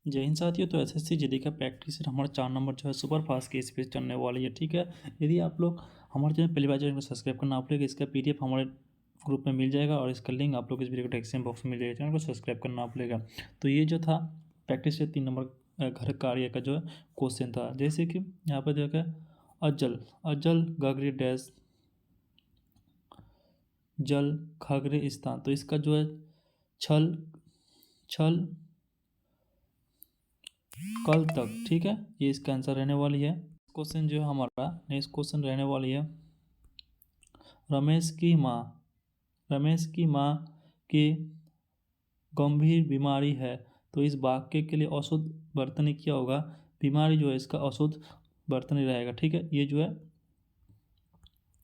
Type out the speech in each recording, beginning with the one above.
जय हिंद साथियों। तो एसएससी जीडी का प्रैक्टिस हमारा 4 नंबर जो है सुपर फास्ट की स्पीड चलने वाली है। ठीक है, यदि आप लोग हमारे चैनल पहली बार चैनल को सब्सक्राइब करना आप लोग, इसका पीडीएफ हमारे ग्रुप में मिल जाएगा और इसका लिंक आप लोग इस वीडियो को डिस्क्रिप्शन बॉक्स में मिल जाएगा। चैनल को सब्सक्राइब करना आप लेगा। तो ये जो था प्रैक्टिस 3 नंबर घर कार्य का जो है क्वेश्चन था। जैसे कि यहाँ पर देखा अजल अजल गगरी डैश जल खगरे स्थान। तो इसका जो है छल छल कल तक। ठीक है, ये इसका आंसर रहने वाली है। क्वेश्चन जो है हमारा नेक्स्ट क्वेश्चन रहने वाली है रमेश की माँ की गंभीर बीमारी है। तो इस वाक्य के लिए अशुद्ध वर्तनी क्या होगा? बीमारी जो है इसका अशुद्ध वर्तनी रहेगा। ठीक है, ये जो है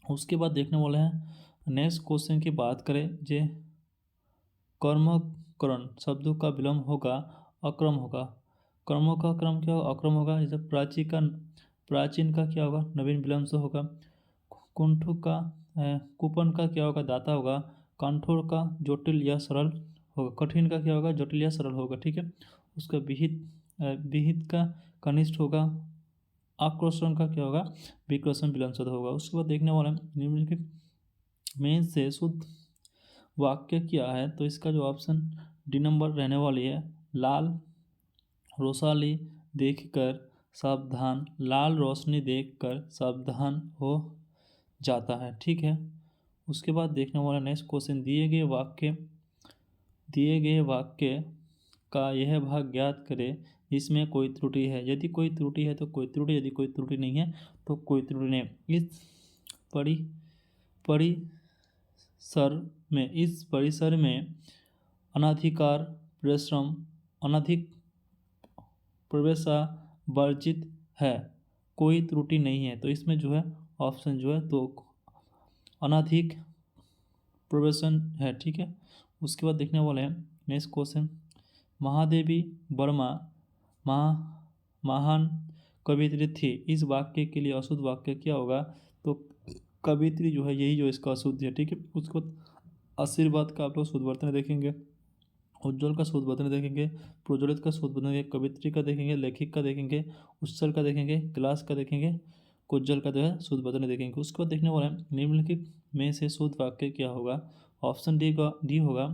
उसके बाद देखने वाले हैं नेक्स्ट क्वेश्चन की बात करें जे कर्मकरण शब्दों का विलोम होगा अक्रम होगा। कर्मों का क्रम क्या होगा? अक्रम होगा। जैसे प्राचीन का क्या होगा? नवीन विलोम से होगा। कुंठु का कूपन का क्या होगा? दाता होगा। कंठोर का जटिल या सरल होगा। कठिन का क्या होगा? जटिल या सरल होगा। ठीक है, उसका विहित का कनिष्ठ होगा। आक्रोशन का क्या होगा? विक्रोशन विलोम से होगा। उसके बाद देखने वाले निम्नलिखित में से शुद्ध वाक्य क्या है? तो इसका जो ऑप्शन डी नंबर रहने वाली है लाल रोशनी देखकर सावधान। लाल रोशनी देखकर सावधान हो जाता है। ठीक है, उसके बाद देखने वाला नेक्स्ट क्वेश्चन दिए गए वाक्य का यह भाग ज्ञात करें इसमें कोई त्रुटि है। यदि कोई त्रुटि है तो कोई त्रुटि, यदि कोई त्रुटि नहीं है तो कोई त्रुटि नहीं। परि इस परिसर में अनाधिकार परिश्रम अनाधिक प्रवेश वर्जित है। कोई त्रुटि नहीं है। तो इसमें जो है ऑप्शन जो है तो अनाधिक प्रवेशन है। ठीक है, उसके बाद देखने वाले हैं नेक्स्ट क्वेश्चन महादेवी वर्मा महान कवियत्री थी। इस वाक्य के लिए अशुद्ध वाक्य क्या होगा? तो कवियत्री जो है यही जो इसका अशुद्ध है। ठीक है, उसके बाद आशीर्वाद का आप लोग शुद्ध वर्तन देखेंगे, उज्ज्वल का शुद्ध वर्तन देखेंगे, प्रज्वलित का शुद्ध वर्तन देखेंगे, कवित्री का देखेंगे, लेखिक का देखेंगे, उत्सल का देखेंगे, क्लास का देखेंगे, कुज्जल का जो है शुद्ध वर्तन देखेंगे। उसके बाद देखने वाला है निम्नलिखित में से शुद्ध वाक्य क्या होगा? ऑप्शन डी होगा।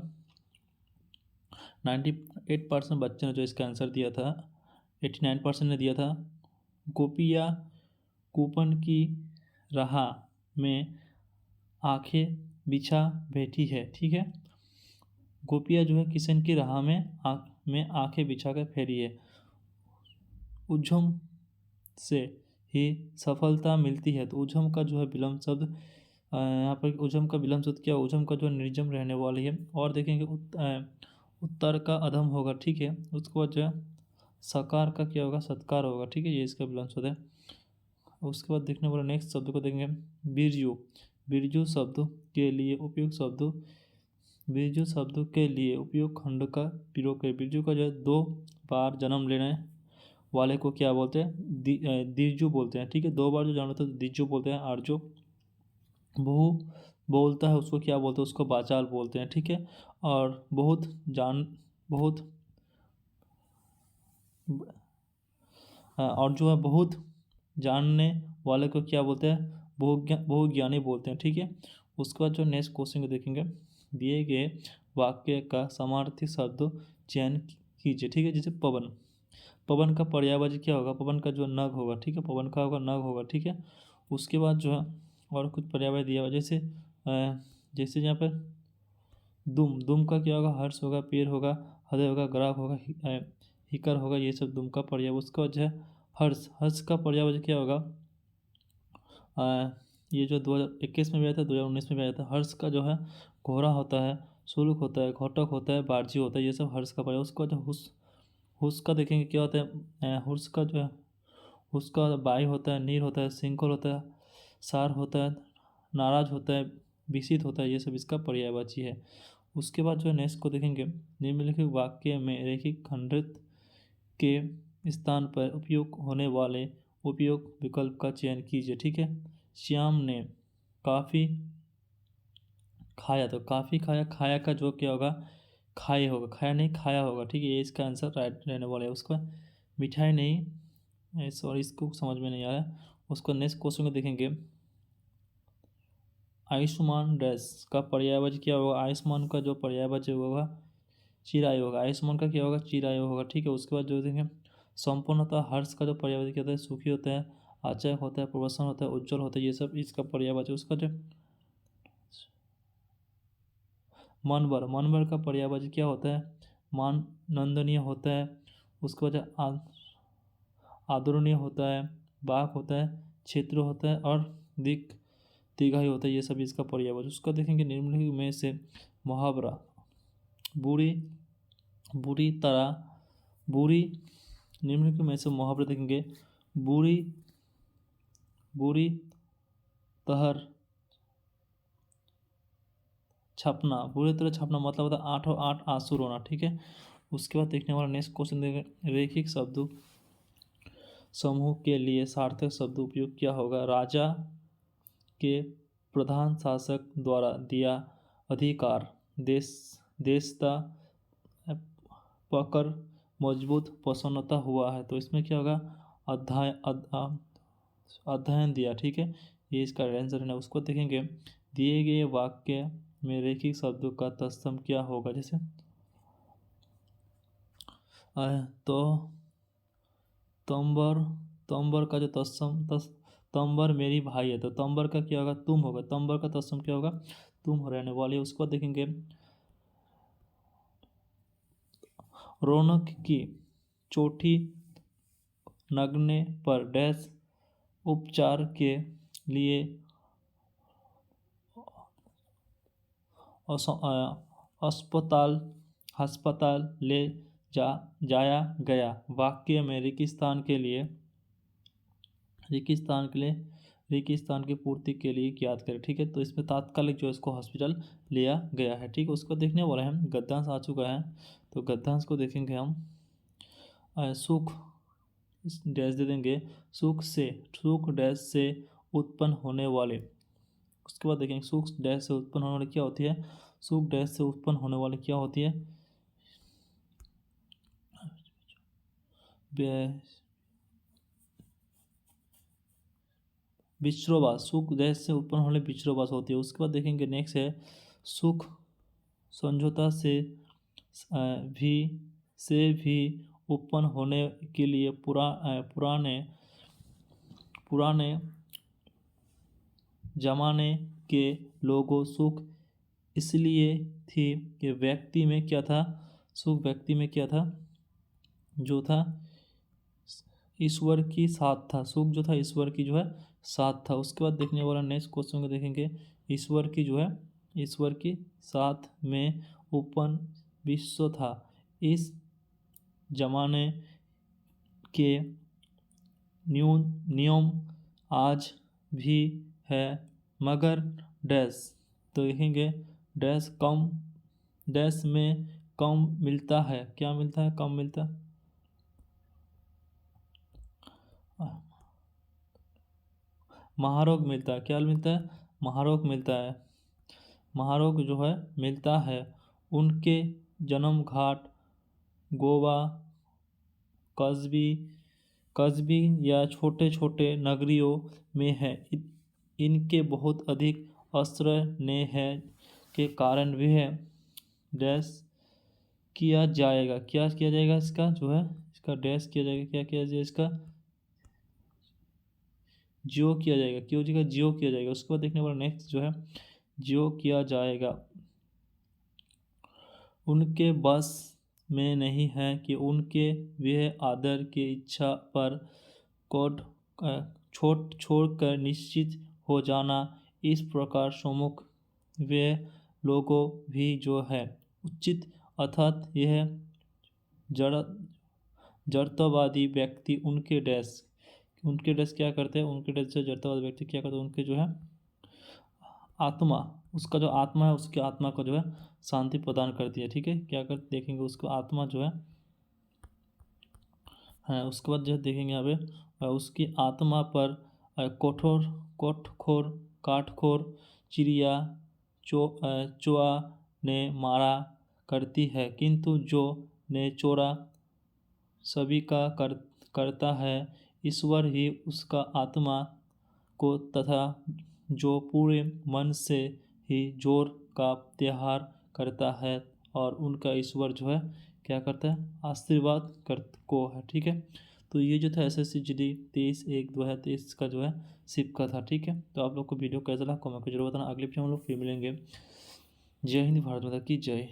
98% बच्चे ने जो इसका आंसर दिया था, 89% ने दिया था गोपिया कूपन की राह में आंखें बिछा बैठी है। ठीक है, गोपिया जो है किशन की राह में आंखें बिछा कर फेरी है। उज्जम से ही सफलता मिलती है। तो उज्जम का जो है विलम्ब शब्द यहाँ पर उज्जम का विलम्ब शब्द क्या? उज्जम का जो निर्जम रहने वाली है। और देखेंगे उत्तर का अधम होगा। ठीक है, उसके बाद जो है सकार का क्या होगा? सत्कार होगा। ठीक है, ये इसका विलम्ब शब्द है। उसके बाद देखने वाला नेक्स्ट शब्द को देखेंगे बिरजू। बिरजू शब्द के लिए उपयुक्त शब्द बिरजू शब्द के लिए उपयुक्त खंड का प्रयोग करें। बिरजू का जो है 2 बार जन्म लेने वाले को क्या बोलते हैं? दिरजू बोलते हैं। ठीक है, 2 बार जो जन्म लेता है तो दिरजू बोलते हैं। और जो बहु बोलता है उसको क्या बोलते हैं? उसको बाचाल बोलते हैं। ठीक है, और बहुत और जो है बहुत जानने वाले को क्या बोलते हैं? बहुज्ञानी बोलते हैं। ठीक है, उसके बाद जो नेक्स्ट क्वेश्चन को देखेंगे दिए गए वाक्य का समानार्थी शब्द चयन कीजिए। ठीक है, जैसे पवन का पर्यायवाची क्या होगा? पवन का जो नग होगा। ठीक है, पवन का होगा नग होगा। ठीक है, उसके बाद जो है और कुछ पर्यायवाची दिया हुआ जैसे यहाँ पर दुम का क्या होगा? हर्ष होगा, पेड़ होगा, हृदय होगा, ग्राह होगा, हिकर होगा। ये सब दुम का पर्याय। उसका जो है हर्ष का पर्यायवाची क्या होगा? ये जो 2021 में भी आया था, 2019 में भी आया था। हर्ष का जो है घोड़ा होता है, शुल्क होता है, घटक होता है, बारजी होता है। ये सब हर्ष का पर्याय। उसका जो हुस का देखेंगे क्या होता है? हुस का जो है उसका बाई होता है, नीर होता है, सिंकुल होता है, सार होता है, नाराज होता है, विसित होता है। ये सब इसका पर्यायवाची है। उसके बाद जो है नेक्स्ट को देखेंगे निम्नलिखित वाक्य में रैखिक खंडित के स्थान पर उपयोग होने वाले उपयोग विकल्प का चयन कीजिए। ठीक है, श्याम ने काफ़ी खाया। तो काफ़ी खाया का जो क्या होगा? खाए होगा, खाया नहीं खाया होगा, ठीक है, ये इसका आंसर राइट रहने वाला है। उसका मिठाई नहीं, सॉरी इसको समझ में नहीं आ रहा है। उसको नेक्स्ट क्वेश्चन को देखेंगे। आयुष्मान डैश का पर्यायवाची क्या होगा? आयुष्मान का जो पर्यायवाची होगा चिरायु होगा। आयुष्मान का क्या होगा? चिरायु होगा, ठीक है। उसके बाद जो देखेंगे संपूर्णतः, हर्ष का जो पर्यायवाची क्या होता है? सुखी होता है, आचार्य होता है, प्रसन्न होता है, उज्जवल होता है, ये सब इसका पर्यायवाची। उसका जो मनबर, मनबर का पर्यायवाची क्या होता है? मान नंदनीय होता है। उसके बाद आदरणीय होता है, बाक होता है, क्षेत्र होता है और दीर्घायु होता है, ये सब इसका पर्यायवाची। उसका देखेंगे निम्नलिखित में से मुहावरा बुरी बुरी तरह बुरी निम्नलिखित में से मुहावरा देखेंगे। बुरी बुरी तरह छपना, बुरी तरह छपना मतलब होता है आठों आठ आंसू रोना, ठीक है। उसके बाद देखने वाला नेक्स्ट क्वेश्चन देखेंगे। रैखिक शब्द समूह के लिए सार्थक शब्द उपयोग क्या होगा? राजा के प्रधान शासक द्वारा दिया अधिकार, देशता पकड़ मजबूत प्रसन्नता हुआ है, तो इसमें क्या होगा? अध्ययन दिया, ठीक है, ये इसका आंसर है ना। उसको देखेंगे दिए गए वाक्य में रैखिक शब्दों का तत्सम क्या होगा? जैसे तो तंबर का जो तंबर मेरी भाई है, तो तंबर का क्या होगा? तुम होगा। तंबर का तत्सम क्या होगा? तुम रहने वाले। उसको देखेंगे रौनक की चोटी लगने पर डैश उपचार के लिए अस्पताल ले जाया गया। वाक्य में रेगिस्तान की पूर्ति के लिए याद करें, ठीक है। तो इसमें तात्कालिक जो इसको हॉस्पिटल लिया गया है, ठीक है। उसको देखने वाले हैं, गद्यांश आ चुका है, तो गद्यांश को देखेंगे हम। सुख डैश दे देंगे, सुख डैश से उत्पन्न होने वाले। उसके बाद देखेंगे सुख डैश से उत्पन्न होने वाली क्या होती है? सुख डैश से उत्पन्न होने वाली क्या होती है? विश्रोवास, सुख डैश से उत्पन्न होने विश्रोवास होती है। उसके बाद देखेंगे नेक्स्ट है सुख समझौता भी से उत्पन्न होने के लिए पुराने जमाने के लोगों सुख इसलिए थी कि व्यक्ति में क्या था? सुख व्यक्ति में क्या था? जो था ईश्वर की साथ था। सुख जो था ईश्वर की जो है साथ था। उसके बाद देखने वाला नेक्स्ट क्वेश्चन को देखेंगे। ईश्वर की साथ में उपन विश्व था। इस जमाने के नियम आज भी है, मगर डैश, तो देखेंगे डैश में कम मिलता है। क्या मिलता है? कम मिलता है। महारोग मिलता है। क्या मिलता है? महारोग मिलता है। महारोग जो है मिलता है। उनके जन्म घाट गोवा, कस्बी या छोटे छोटे नगरियों में है। इनके बहुत अधिक आश्रय ने है के कारण वह डैश किया जाएगा। क्या किया जाएगा? इसका जो है इसका डैश किया जाएगा। क्या किया जाएगा? इसका जियो किया जाएगा। क्यों जगह जियो किया जाएगा। उसके बाद देखने वाला नेक्स्ट जो है जियो किया जाएगा। उनके बस में नहीं है कि उनके वह आदर की इच्छा पर कोड छोड़कर निश्चित हो जाना। इस प्रकार सम्मुख वे लोगों भी जो है उचित, अर्थात यह जड़तावादी व्यक्ति उनके डैश क्या करते हैं? उनके डैश से जड़तावादी व्यक्ति क्या करते हैं? उनके जो है आत्मा, उसका जो आत्मा है उसकी आत्मा को जो है शांति प्रदान करती है, ठीक है। क्या कर देखेंगे उसको आत्मा जो है उसके बाद जो है देखेंगे यहाँ पे उसकी आत्मा पर काटखोर चिड़िया चोआ ने मारा करती है, किंतु जो नेचोरा सभी का करता है, ईश्वर ही उसका आत्मा को तथा जो पूरे मन से ही जोर का त्याग करता है और उनका ईश्वर जो है क्या करता है, आशीर्वाद कर को है। ठीक है, तो ये जो था SSC GD 23/1/2023 का जो है सिप का था। ठीक है, तो आप लोग को वीडियो कैसा लगा कमेंट को जरूर बताना। अगले वीडियो में हम लोग फिर मिलेंगे। जय हिंद, भारत माता की जय।